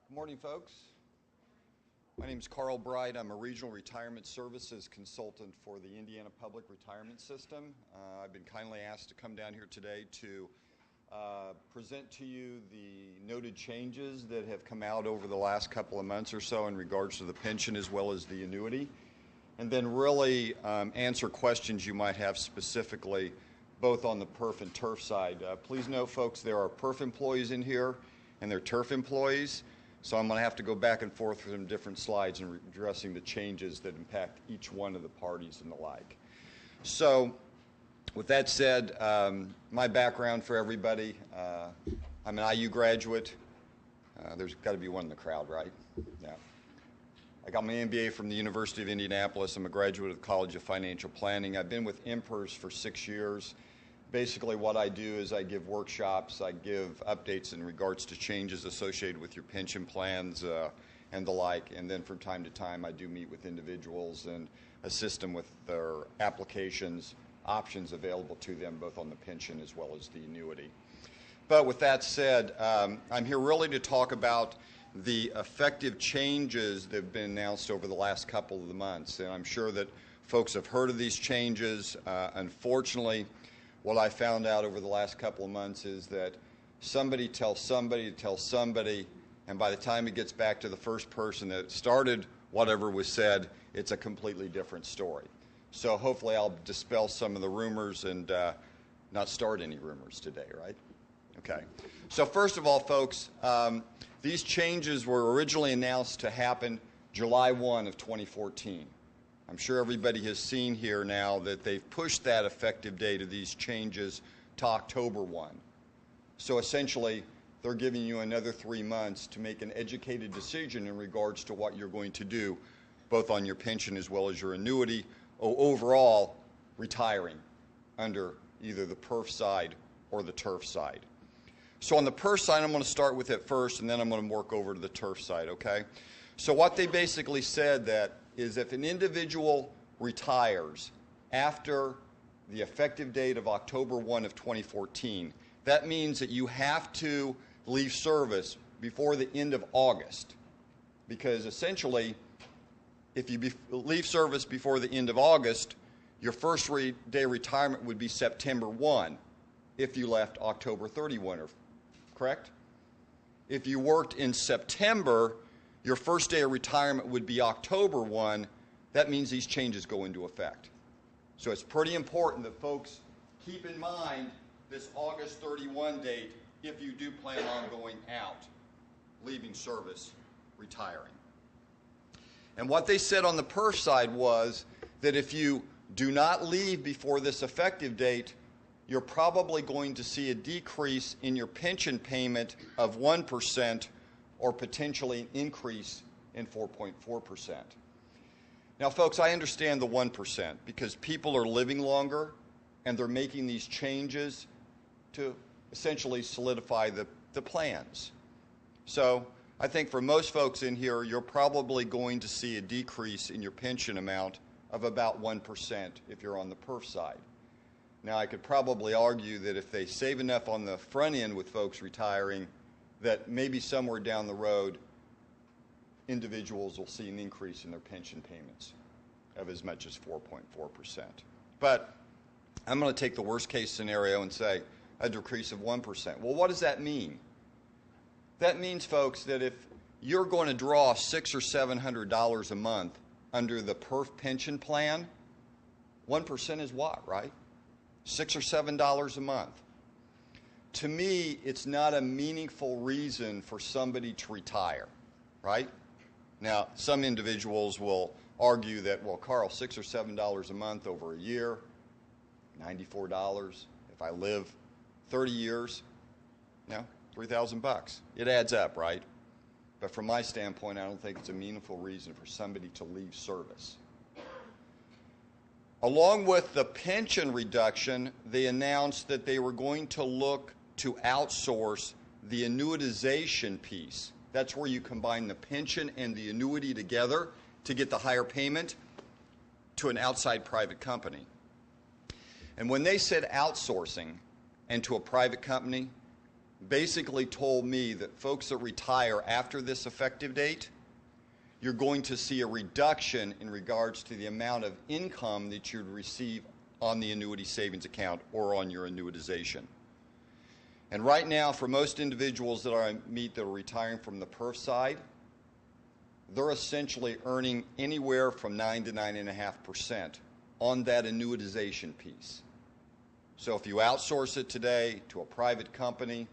Good morning, folks. My name is Carl Bright. I'm a regional retirement services consultant for the Indiana Public Retirement System. I've been kindly asked to come down here today to present to you the noted changes that have come out over the last couple of months or so in regards to the pension as well as the annuity, and then really answer questions you might have specifically both on the PERF and TERF side. Please note, folks, there are PERF employees in here and there are TERF employees, so I'm going to have to go back and forth with some different slides and addressing the changes that impact each one of the parties and the like. So with that said, my background for everybody, I'm an IU graduate. There's got to be one in the crowd, right? Yeah. I got my MBA from the University of Indianapolis. I'm a graduate of the College of Financial Planning. I've been with PERF for 6 years. Basically what I do is I give workshops, I give updates in regards to changes associated with your pension plans and the like, and then from time to time I do meet with individuals and assist them with their applications, options available to them both on the pension as well as the annuity. But with that said, I'm here really to talk about the effective changes that have been announced over the last couple of months, and I'm sure that folks have heard of these changes. Unfortunately, what I found out over the last couple of months is that somebody tells somebody to tell somebody, and by the time it gets back to the first person that started whatever was said, it's a completely different story. So hopefully I'll dispel some of the rumors and not start any rumors today, right? Okay. So first of all, folks, these changes were originally announced to happen July 1 of 2014. I'm sure everybody has seen here now that they've pushed that effective date of these changes to October 1. So essentially, they're giving you another 3 months to make an educated decision in regards to what you're going to do, both on your pension as well as your annuity, or overall retiring under either the PERF side or the TERF side. So on the PERF side, I'm going to start with it first, and then I'm going to work over to the TERF side, okay? So what they basically said that is if an individual retires after the effective date of October 1 of 2014, that means that you have to leave service before the end of August, because essentially if you leave service before the end of August, your first day retirement would be September 1 if you left October 31, correct? If you worked in September, your first day of retirement would be October 1. That means these changes go into effect. So it's pretty important that folks keep in mind this August 31 date if you do plan on going out, leaving service, retiring. And what they said on the PERF side was that if you do not leave before this effective date, you're probably going to see a decrease in your pension payment of 1%, or potentially an increase in 4.4%. Now, folks, I understand the 1% because people are living longer and they're making these changes to essentially solidify the plans. So I think for most folks in here, you're probably going to see a decrease in your pension amount of about 1% if you're on the PERF side. Now, I could probably argue that if they save enough on the front end with folks retiring, that maybe somewhere down the road, individuals will see an increase in their pension payments of as much as 4.4%. But I'm going to take the worst case scenario and say a decrease of 1%. Well, what does that mean? That means, folks, that if you're going to draw $600 or $700 a month under the PERF pension plan, 1% is what, right? $6 or $7 a month. To me, it's not a meaningful reason for somebody to retire, right? Now, some individuals will argue that, well, Carl, $6 or $7 a month over a year, $94. If I live 30 years, $3,000. It adds up, right? But from my standpoint, I don't think it's a meaningful reason for somebody to leave service. Along with the pension reduction, they announced that they were going to look to outsource the annuitization piece. That's where you combine the pension and the annuity together to get the higher payment to an outside private company. And when they said outsourcing and to a private company, basically told me that folks that retire after this effective date, you're going to see a reduction in regards to the amount of income that you'd receive on the annuity savings account or on your annuitization. And right now, for most individuals that I meet that are retiring from the PERF side, they're essentially earning anywhere from 9 to 9.5% on that annuitization piece. So if you outsource it today to a private company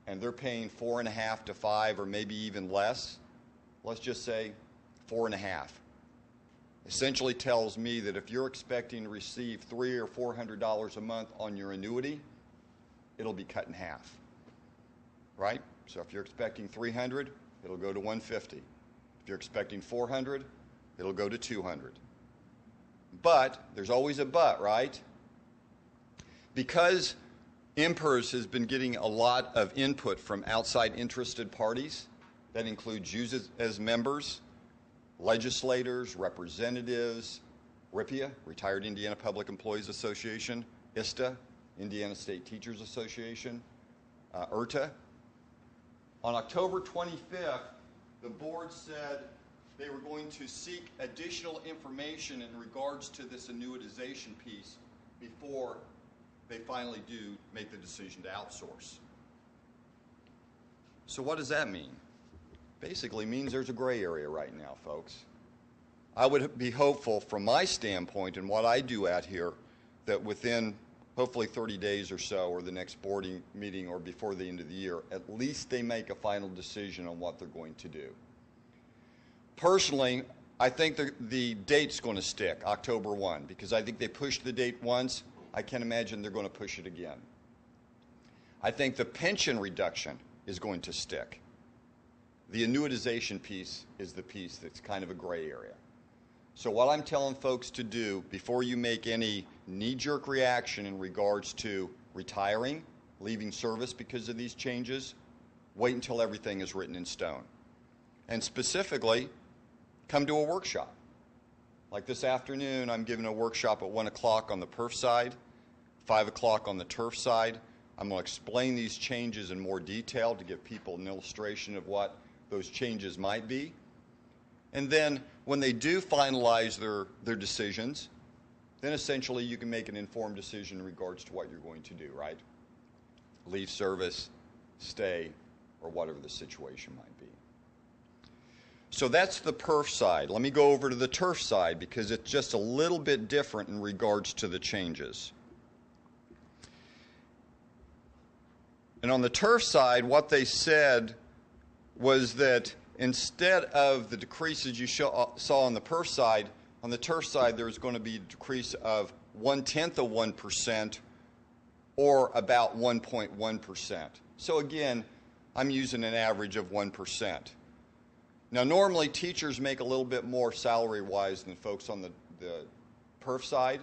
and they're paying 4.5 to 5 or maybe even less, let's just say 4.5, essentially tells me that if you're expecting to receive $300 or $400 a month on your annuity, it'll be cut in half, right? So if you're expecting 300, it'll go to 150. If you're expecting 400, it'll go to 200. But there's always a but, right? Because PERF has been getting a lot of input from outside interested parties, that includes you as members, legislators, representatives, RIPIA, Retired Indiana Public Employees Association, ISTA, Indiana State Teachers Association, IRTA. On October 25th, the board said they were going to seek additional information in regards to this annuitization piece before they finally do make the decision to outsource. So what does that mean? Basically means there's a gray area right now, folks. I would be hopeful from my standpoint and what I do out here that within hopefully 30 days or so, or the next board meeting or before the end of the year, at least they make a final decision on what they're going to do. Personally, I think the date's going to stick, October 1, because I think they pushed the date once. I can't imagine they're going to push it again. I think the pension reduction is going to stick. The annuitization piece is the piece that's kind of a gray area. So what I'm telling folks to do before you make any knee-jerk reaction in regards to retiring, leaving service because of these changes, wait until everything is written in stone. And specifically, come to a workshop. Like this afternoon, I'm giving a workshop at 1 o'clock on the PERF side, 5 o'clock on the TURF side. I'm going to explain these changes in more detail to give people an illustration of what those changes might be. And then when they do finalize their decisions, then essentially you can make an informed decision in regards to what you're going to do, right? Leave service, stay, or whatever the situation might be. So that's the PERF side. Let me go over to the TURF side because it's just a little bit different in regards to the changes. And on the TURF side, what they said was that instead of the decreases you saw on the PERF side, on the TURF side there's going to be a decrease of 0.1% or about 1.1%. So again, I'm using an average of 1%. Now normally teachers make a little bit more salary-wise than folks on the PERF side.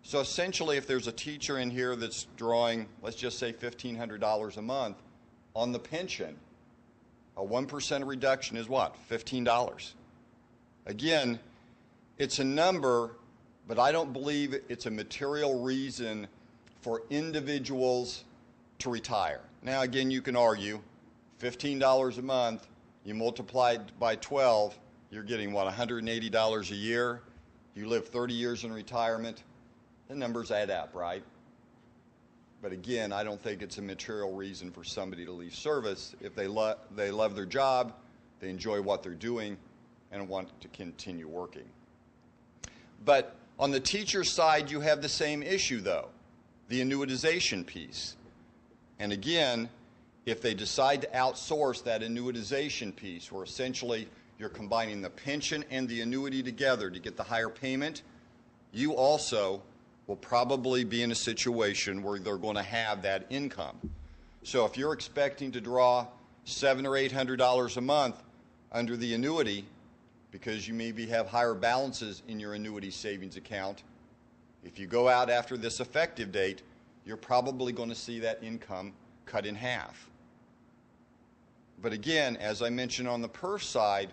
So essentially if there's a teacher in here that's drawing, let's just say $1,500 a month on the pension, a 1% reduction is what? $15. Again, it's a number, but I don't believe it's a material reason for individuals to retire. Now again, you can argue $15 a month, you multiply it by 12, you're getting what, $180 a year? You live 30 years in retirement, the numbers add up, right? But again, I don't think it's a material reason for somebody to leave service if they love their job, they enjoy what they're doing, and want to continue working. But on the teacher side, you have the same issue, though, the annuitization piece. And again, if they decide to outsource that annuitization piece, where essentially you're combining the pension and the annuity together to get the higher payment, you also will probably be in a situation where they're going to have that income. So if you're expecting to draw $700 or $800 a month under the annuity because you maybe have higher balances in your annuity savings account, if you go out after this effective date, you're probably going to see that income cut in half. But again, as I mentioned on the PERF side,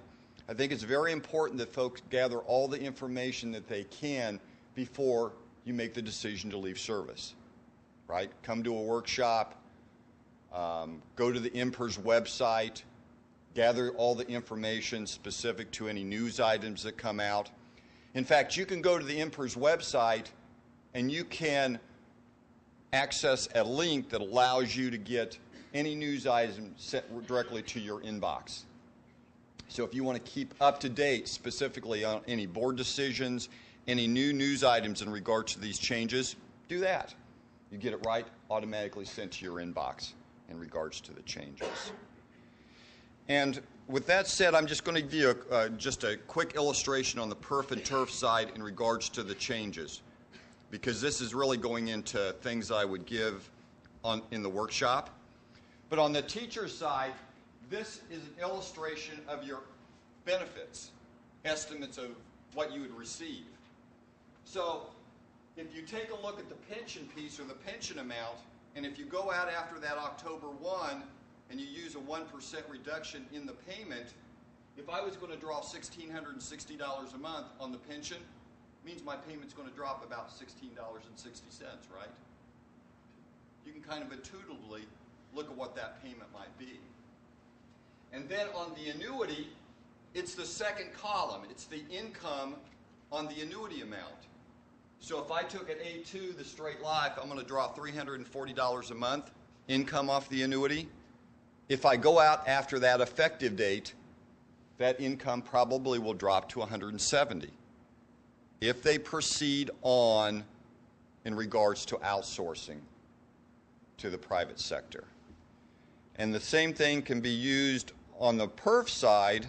I think it's very important that folks gather all the information that they can before you make the decision to leave service, right? Come to a workshop, Go to the PERS website, gather all the information specific to any news items that come out. In fact, you can go to the PERS website and you can access a link that allows you to get any news item sent directly to your inbox. So if you want to keep up to date specifically on any board decisions, any new news items in regards to these changes, do that. You get it right automatically sent to your inbox in regards to the changes. And with that said, I'm just going to give you just a quick illustration on the PERF and TERF side in regards to the changes, because this is really going into things I would give in the workshop. But on the teacher side, this is an illustration of your benefits, estimates of what you would receive. So if you take a look at the pension piece or the pension amount, and if you go out after that October 1 and you use a 1% reduction in the payment, if I was going to draw $1,660 a month on the pension, it means my payment's going to drop about $16.60, right? You can kind of intuitively look at what that payment might be. And then on the annuity, it's the second column. It's the income on the annuity amount. So if I took at A2, the straight life, I'm going to draw $340 a month income off the annuity. If I go out after that effective date, that income probably will drop to $170 if they proceed on in regards to outsourcing to the private sector. And the same thing can be used on the PERF side